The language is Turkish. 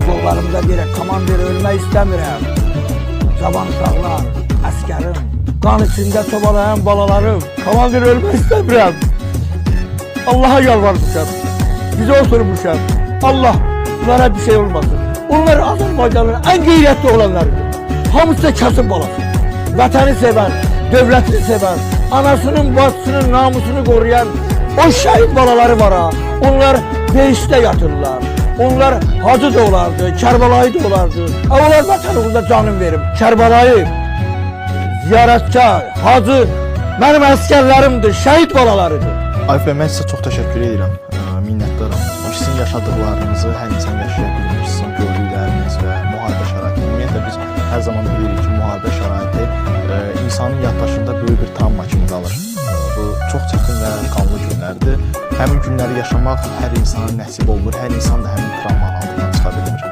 Yollarımda direkt komandir ölmek istemiyorum. Cavan uşaqlar, əskerim, kan içinde çobalayan balalarım, komandir ölmek istemiyorum. Allah'a yalvarmışam, bize oturmuşam. Allah, bunlara bir şey olmasın. Onlar Azerbaycan'ın en gayretli olanlarıdır. Hamısı da kasım balası. Vatanı seven, devletini seven, anasının, bacısının namusunu koruyan o şehit balaları var ha. Onlar behişte yatırırlar. Onlar hacı da olardı, Kərbalayı da olardı. Onlar vatanımızda canım verim. Kərbalayı, ziyaretkar, hacı, benim əsgərlərimdir, şehit balalarıdır. Arif bəy, mən sizə çox təşəkkür edirəm, minnətdaram. Sizin yaşadıqlarınızı hər insan yaşaya bilmir, sizin gördükləriniz və müharibə şəraiti. Ümumiyyətlə biz hər zaman bilirik ki, müharibə şəraiti insanın yaddaşında böyük bir travma kimi qalır. Bu çox çətin və qanlı günlərdir. Həmin günləri yaşamaq hər insana nəsib olur, hər insan da həmin travmanın altından çıxa bilmir.